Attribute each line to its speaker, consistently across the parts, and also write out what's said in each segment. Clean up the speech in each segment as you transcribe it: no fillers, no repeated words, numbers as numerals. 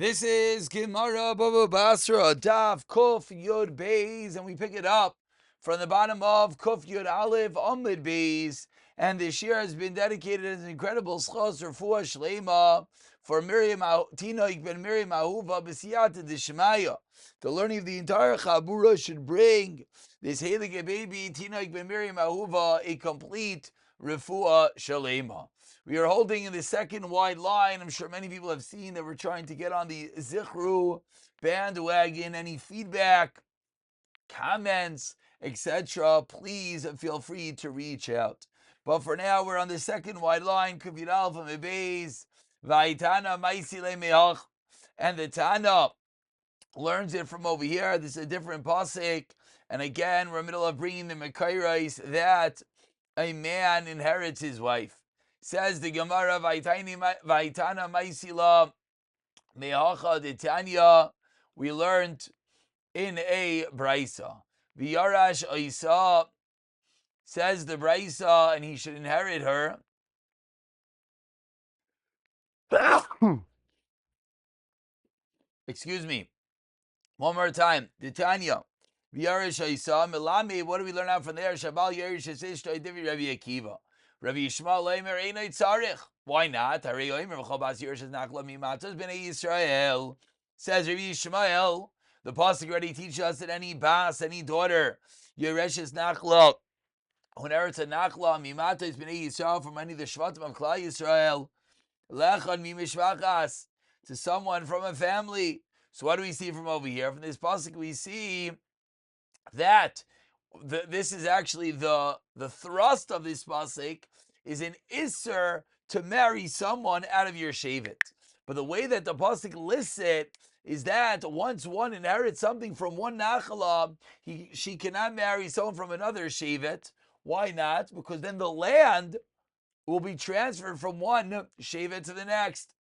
Speaker 1: This is Gemara Baba Basra, Daf Kuf Yud Beis, and we pick it up from the bottom of Kuf Yud Aleph Amid Beis. And this year has been dedicated as an incredible schos refuah shlema for Miriam, Tinoik ben Miriam Ahuva b'siyata d'shemaya. The learning of the entire Chabura should bring this heilige baby Tinoik ben Miriam Ahuva a complete refuah shlema. We are holding in the second wide line. I'm sure many people have seen that we're trying to get on the Zichru bandwagon. Any feedback, comments, etc., please feel free to reach out. But for now, we're on the second wide line. Kufid Alpha Mebeis, Vaitana Maisile Meach. And the Tana learns it from over here. This is a different pasuk. And again, we're in the middle of bringing the Mekairais that a man inherits his wife. Says the Gemara, Vaitana Maisila Meacha de Tanya. We learned in a Brisa. V'yarash Isa, says the Brisa, and he should inherit her. Excuse me. One more time. The Tanya. V'yarash Isa Milami. What do we learn out from there? Shabal Yerish Ishtoi Divi Rabbi Akiva. Rabbi Yishmael Leimer Einay Tzarich. Why not? Harei Oimer V'chol Yerish Nachla Mimatas B'nei Yisrael. Says Rabbi Yishmael. The pasuk already teaches us that any bas, any daughter, Yereshes Nachla, who inherits a Nachla, Mimatas B'nei Yisrael, from any of the Shvatim of Klal Yisrael, Lechon Mimishvachas, to someone from a family. So what do we see from over here? From this pasuk we see that this is actually the thrust of this pasuk is an isser to marry someone out of your shevet. But the way that the pasuk lists it is that once one inherits something from one nachala, she cannot marry someone from another shevet. Why not? Because then the land will be transferred from one shevet to the next.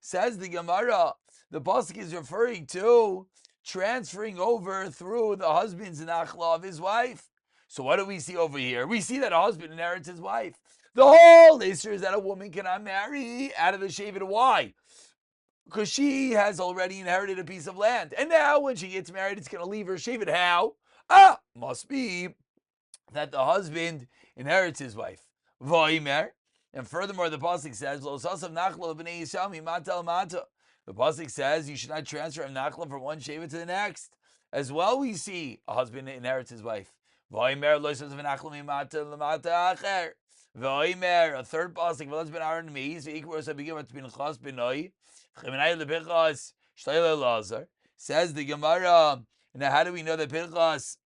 Speaker 1: Says the Gemara, the pasuk is referring to transferring over through the husband's nachla of his wife. So what do we see over here? We see that a husband inherits his wife. The whole issue is that a woman cannot marry out of the shevet. Why? Because she has already inherited a piece of land. And now when she gets married, it's going to leave her shevet. How? Must be that the husband inherits his wife. V'oimer. And furthermore, the pasuk says, Lo sasav nachla b'nei Yisrael mimata l'mata. The pasuk says you should not transfer a nachla from one shevet to the next. As well, we see a husband inherits his wife. V'oimer lo sasav nachla mimata l'mata acher. V'oimer, a third pasuk, v'los ben Aaron meis v'ikros abigim at pinchas benoi v'cheminai lepichas shtayla lazar. Says the Gemara. Now, how do we know that Pinchas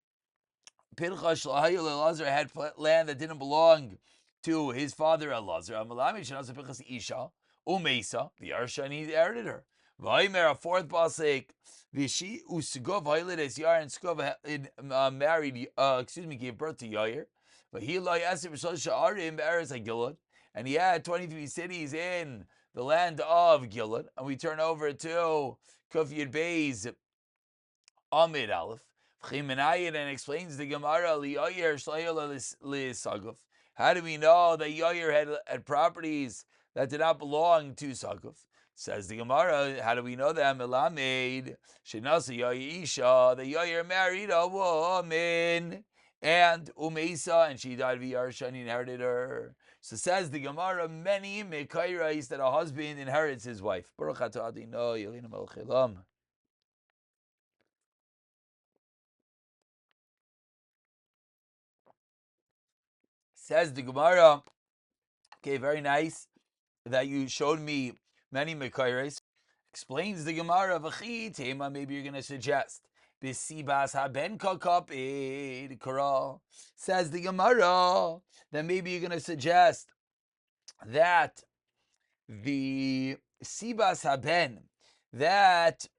Speaker 1: Shlahayil Elazar had land that didn't belong to his father Elazar? Amalami Shanasa Pinchas Isha Umesa the Arsha, and he inherited her. Vaymer, a fourth pasuk, Vishi Usugov Hailit as Yar, and Skov married, gave birth to Yair. But he loy Esif Sha'arim Be'eretz HaGilad, and he had 23 cities in the land of Gilad. And we turn over to Kuf Yud Beis Amid Aleph. And explains the Gemara, how do we know that Yair had properties that did not belong to Saguf? Says the Gemara, how do we know that? Melamed, Shenasa Yair Isha, the Yair married a woman, and Umesa, and she died via Arsha, and he inherited her. So says the Gemara, many Mekairais that a husband inherits his wife. Baruch atah Adino, Yelina Melech Elam. Says the Gemara, okay, very nice that you showed me many Mekaires. Explains the Gemara, V'chi Tema, maybe you're going to suggest. B'sibas haben kakapid kara. Says the Gemara, that maybe you're going to suggest that the sibas haben, that,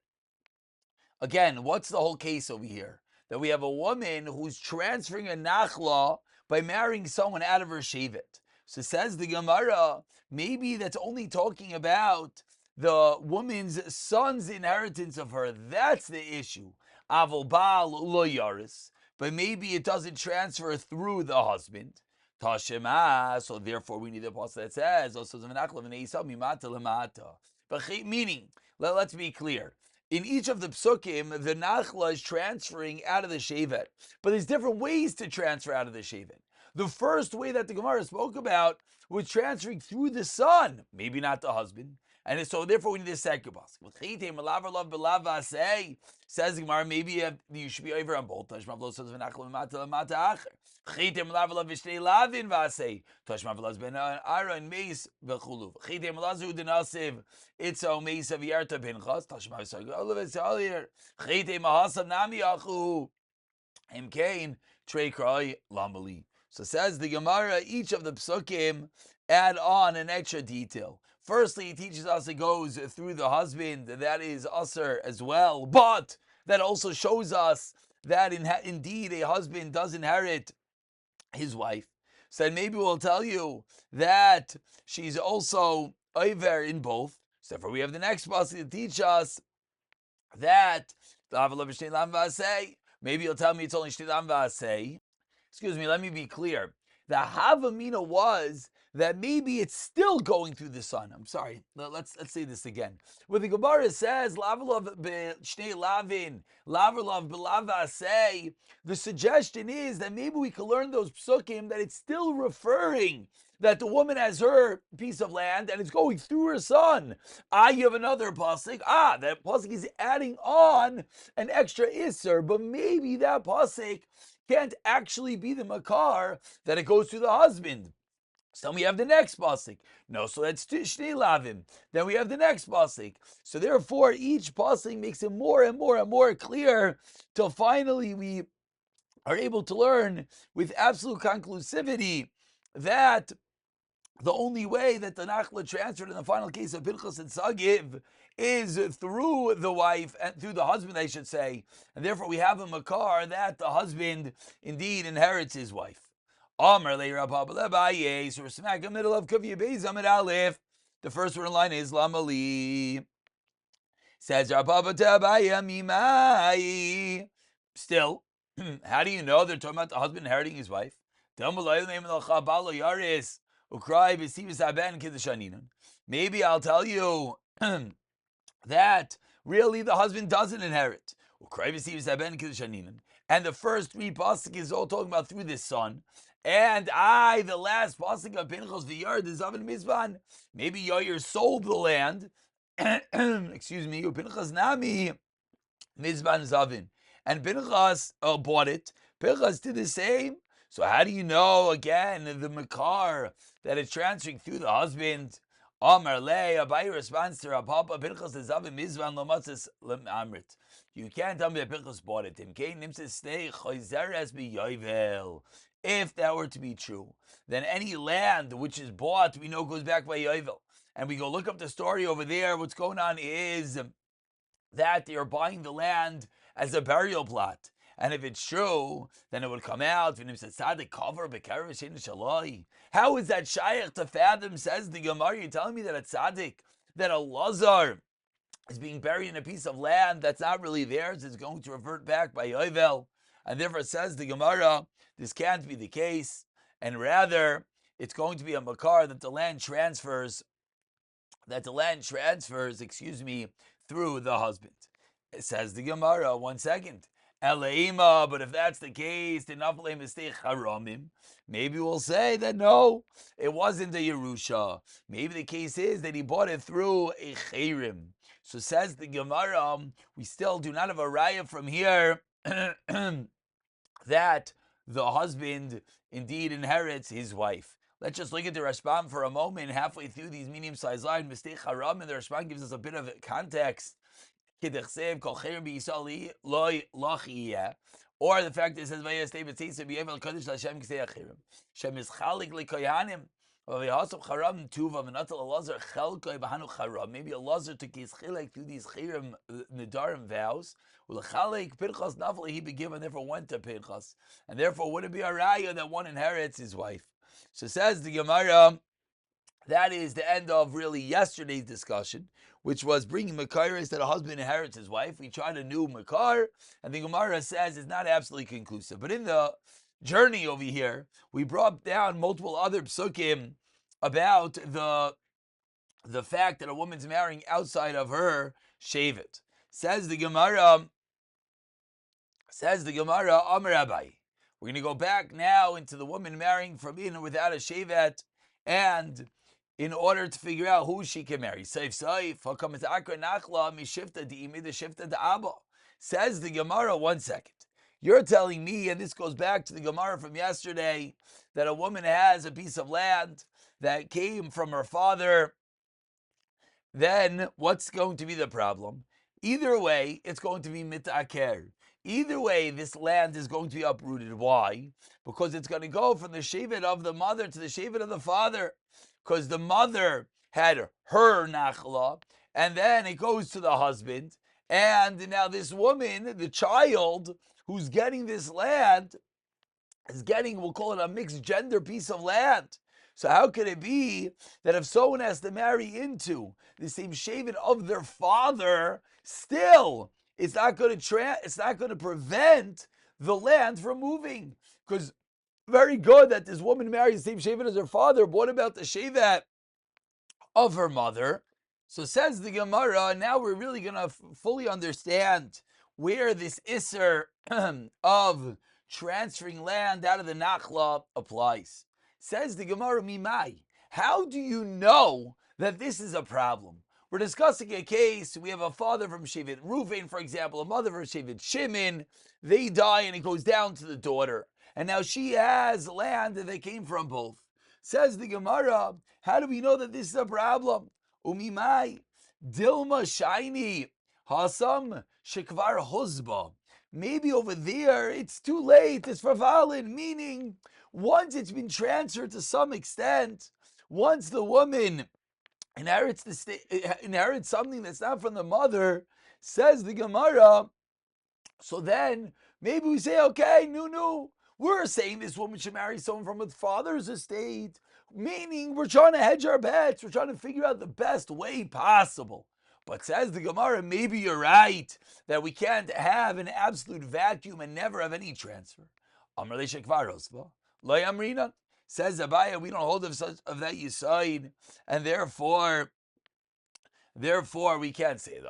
Speaker 1: again, what's the whole case over here? That we have a woman who's transferring a nachla by marrying someone out of her shevet. So says the Gemara, maybe that's only talking about the woman's son's inheritance of her. That's the issue. Avol Baal lo yaris. But maybe it doesn't transfer through the husband. Tashema, so therefore we need the pasuk that says, meaning, let's be clear. In each of the psukim, the nachla is transferring out of the shevet. But there's different ways to transfer out of the shevet. The first way that the Gemara spoke about was transferring through the son, maybe not the husband. And so therefore we need a second pasuk. Says the Gemara, maybe you should be over on both. Chitem lav v'shnei lavin v'asei. Toshma v'laz ben Aaron meis v'chuluv. Chitem lazu denasiv itzo meis v'yarta pinchas. Toshma v'salir. Chitem ahasam nami achu. Imkein trei kroi lamali. So says the Gemara, each of the psukim add on an extra detail. Firstly, it teaches us it goes through the husband, that is usher as well. But that also shows us that indeed a husband does inherit his wife. So maybe we'll tell you that she's also over in both. So therefore we have the next pasuk to teach us that maybe you'll tell me it's only shtilam v'asei. Excuse me, let me be clear. The Havamina was that maybe it's still going through the son. I'm sorry. Let's say this again. When the Gemara says lavalav b'shnei lavin, lavalav b'lavasei, the suggestion is that maybe we can learn those psukim that it's still referring that the woman has her piece of land and it's going through her son. You have another pasuk. That pasuk is adding on an extra isser, but maybe that pasuk can't actually be the makar that it goes through the husband. So then we have the next pasuk. No, so that's shnei lavim. Then we have the next pasuk. So therefore, each pasuk makes it more and more and more clear till finally we are able to learn with absolute conclusivity that the only way that the nachla transferred in the final case of Pinchas and Sagiv is through the wife and through the husband, I should say, and therefore we have a makar that the husband indeed inherits his wife. Amar le Rabba Lebaye, so we're smack in the middle of Kavya Beis Amid Aleph. The first word in line is Lamali. Says Rabba Tabaya Mimai. Still, how do you know they're talking about the husband inheriting his wife? Maybe I'll tell you that really the husband doesn't inherit. And the first three pasuk is all talking about through this son. And the last pasuk of Pinchas v'yard is Zavin Mizvan. Maybe Yair sold the land. Excuse me, Pinchas Nami Mizvan Zavin. And Pinchas bought it. Pinchas did the same. So how do you know, again, the makar, that it's transferring through the husband? Amar le, Abai responds to Rabba, Pinchas is Zavin Mizvan Lamatzis Amrit. You can't tell me that Pinchas bought it. If that were to be true, then any land which is bought, we know goes back by Yovel. And we go look up the story over there. What's going on is that they're buying the land as a burial plot. And if it's true, then it would come out. How is that shaykh to fathom, says the Gemara? You're telling me that a tzaddik, that a lazar is being buried in a piece of land that's not really theirs, is going to revert back by Yovel. And therefore says the Gemara, this can't be the case. And rather, it's going to be a makar that the land transfers, through the husband. It says the Gemara, one second. Eleima, but if that's the case, maybe we'll say that no, it wasn't a Yerusha. Maybe the case is that he bought it through a Chayrim. So says the Gemara, we still do not have a raya from here that the husband indeed inherits his wife. Let's just look at the Rashbam for a moment. Halfway through these medium-sized lines, Mistech Haram, and the Rashbam gives us a bit of context. Or the fact that it says, maybe a lazar took his chilek through these chirim nedarim vows. Pinchas nafli he be given, therefore went to Pinchas, and therefore would it be a raya that one inherits his wife? So says the Gemara. That is the end of really yesterday's discussion, which was bringing makaris that a husband inherits his wife. We tried a new makar, and the Gemara says it's not absolutely conclusive. But in the journey over here, we brought down multiple other psukim about the fact that a woman's marrying outside of her shevet. Says the Gemara, Amar Rabbi. We're going to go back now into the woman marrying from in and without a shevet, and in order to figure out who she can marry. Says the Gemara, 1 second. You're telling me, and this goes back to the Gemara from yesterday, that a woman has a piece of land that came from her father. Then what's going to be the problem? Either way, it's going to be mitaker. Either way, this land is going to be uprooted. Why? Because it's going to go from the shevet of the mother to the shevet of the father. Because the mother had her nachla, and then it goes to the husband. And now this woman, the child who's getting this land, is getting, we'll call it a mixed gender piece of land. So how could it be that if someone has to marry into the same shevet of their father, still it's not going to prevent the land from moving? Because very good that this woman marries the same shevet as her father, but what about the shevet of her mother? So says the Gemara, now we're really going to fully understand where this isser of transferring land out of the nachla applies. Says the Gemara, Mimai, how do you know that this is a problem? We're discussing a case. We have a father from Shevet Reuven, for example, a mother from Shevet Shimon. They die and it goes down to the daughter. And now she has land that they came from both. Says the Gemara, how do we know that this is a problem? Umimai, Dilma Shiny, Hasam Shekvar Huzba. Maybe over there it's too late, it's vervalid, meaning once it's been transferred to some extent, once the woman inherits something that's not from the mother, says the Gemara, so then maybe we say, okay, no, we're saying this woman should marry someone from her father's estate, meaning we're trying to hedge our bets, we're trying to figure out the best way possible. But says the Gemara, maybe you're right, that we can't have an absolute vacuum and never have any transfer. Says Abaya, we don't hold of that Yisoid, and therefore we can't say that.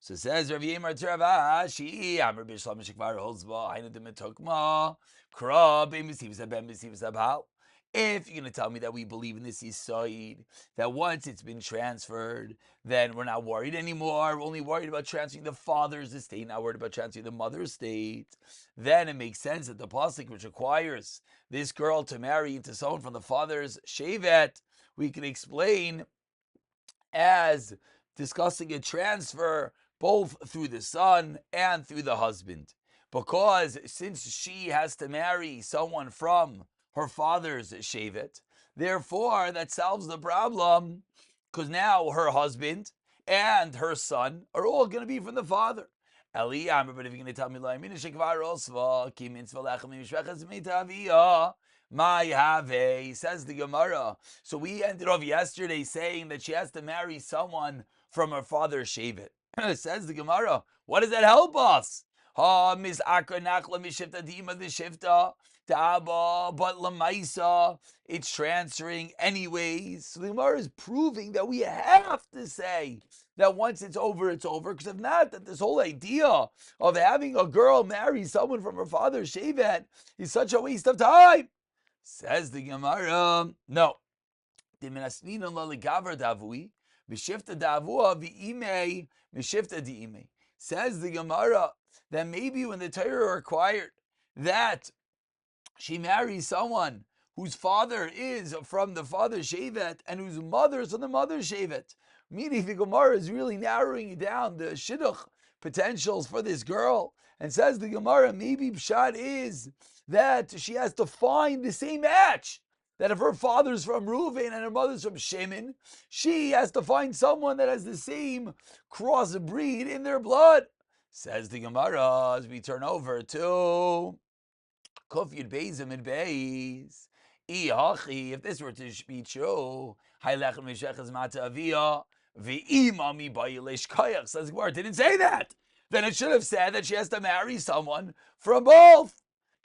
Speaker 1: So says Rav Yemar to Rav Ashi, Amr Bishlam Shekvar Hozba, Hainu Demetokma, Kra, Ben Besivas, Ben Besivas Abal. If you're going to tell me that we believe in this Yisoid, that once it's been transferred, then we're not worried anymore. We're only worried about transferring the father's estate, not worried about transferring the mother's estate. Then it makes sense that the pasuk, which requires this girl to marry into someone from the father's shevet, we can explain as discussing a transfer both through the son and through the husband. Because since she has to marry someone from her father's shevet, therefore that solves the problem, because now her husband and her son are all going to be from the father. But if you're going to tell me, my have, says the Gemara. So we ended off yesterday saying that she has to marry someone from her father's shevet. Says the Gemara, what does that help us? But lamaisa, it's transferring anyways. So the Gemara is proving that we have to say that once it's over, because if not, that this whole idea of having a girl marry someone from her father's shevet is such a waste of time. Says the Gemara, no. Says the Gemara that maybe when the Torah required that she marries someone whose father is from the father's shevet and whose mother is from the mother's shevet, meaning the Gemara is really narrowing down the shidduch potentials for this girl. And says the Gemara, maybe pshat is that she has to find the same match. That if her father's from Reuven and her mother's from Shimon, she has to find someone that has the same cross breed in their blood. Says the Gemara, as we turn over to Kuf Yud Beis and Beis. If this were to be true, says the Gemara, didn't say that. Then it should have said that she has to marry someone from both.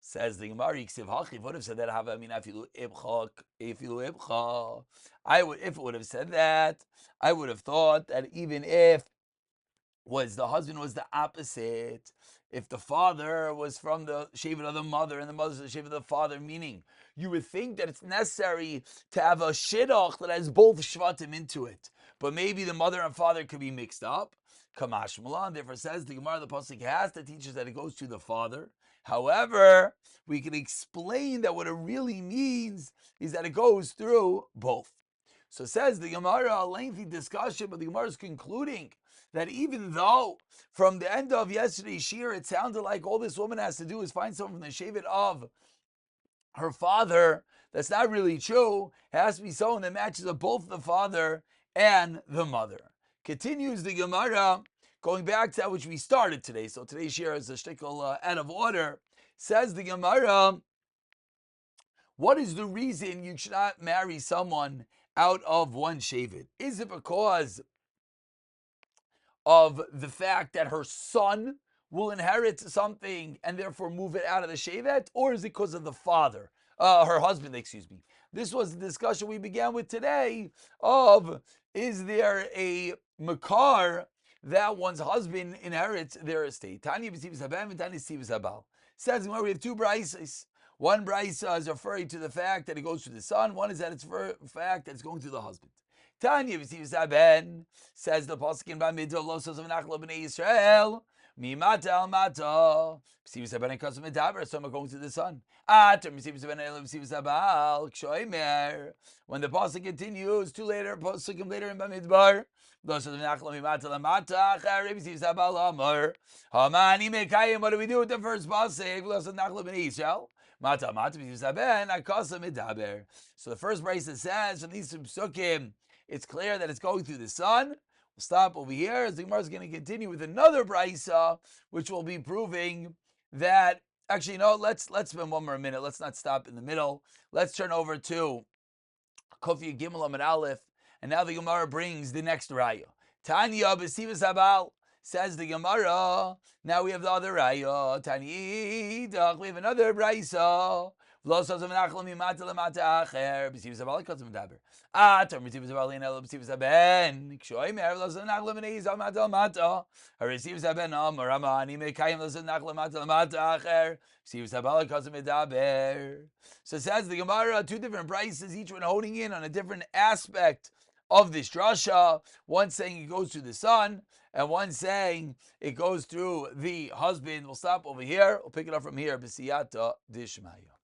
Speaker 1: Says the Gemara, Yiksiv would have said that. Hava min afilu ibcha. I would, if it would have said that, I would have thought that even if the husband was the opposite, if the father was from the shevet of the mother and the mother's the shevet of the father, meaning you would think that it's necessary to have a shidduch that has both shvatim into it, but maybe the mother and father could be mixed up. Kamash Malan, therefore says the Gemara, the pasuk has to teach us that it goes to the father. However, we can explain that what it really means is that it goes through both. So says the Gemara, a lengthy discussion, but the Gemara is concluding that even though from the end of yesterday's shir, it sounded like all this woman has to do is find someone from the shevet of her father, that's not really true. It has to be someone that matches up both the father and the mother. Continues the Gemara, going back to that which we started today. So today's shir is a shtickle out of order. Says the Gemara, what is the reason you should not marry someone out of one shevet? Is it because of the fact that her son will inherit something and therefore move it out of the shevet, or is it because of the father, her husband, excuse me? This was the discussion we began with today of, is there a makar that one's husband inherits their estate? Tanya b'sivas habam and Tanya b'sivas habal. Says we have two brises. One brisa is referring to the fact that it goes to the son. One is that it's for the fact that it's going to the husband. Tanya v'sivas haben, says the pasuk in Bamidah, lo sos of nachlo b'nei Yisrael, mimata al mata, v'sivas haben and kasum medaber, some are going to the son. Ater v'sivas haben and v'sivas habal, kshoimer. When the pasuk continues, pasukim later in Bamidbar, lo sos of nachlo mimata al mata, acharei v'sivas habal amar, hamani mekayim, what do we do with the first pasuk? Lo sos of nachlo b'nei Yisrael. Mata mata v'sivas haben and kasum medaber. So the first brisa says from these two pasukim, it's clear that it's going through the son. We'll stop over here as the Gemara is going to continue with another brisa, which will be proving that. Actually, no. Let's spend one more minute. Let's not stop in the middle. Let's turn over to Kofi Gimel Amid Aleph, and now the Gemara brings the next raya. Tanya b'sivas habal, says the Gemara. Now we have the other raya. Tanya, we have another brisa. Lo sozam nachlo mimata lemata acher b'sivas habal kotzim daber. Atar b'sivas habal inel b'sivas haben kshoy mer lo sozam nachlo mimata lemata lemata. Harisivas haben amar amani mekayim lo sozam nachlo mimata lemata acher b'sivas habal kotzim daber. So says the Gemara, two different prices, each one honing in on a different aspect of this drasha. One saying it goes through the son, and one saying it goes through the husband. We'll stop over here. We'll pick it up from here. B'siyata dishmaya.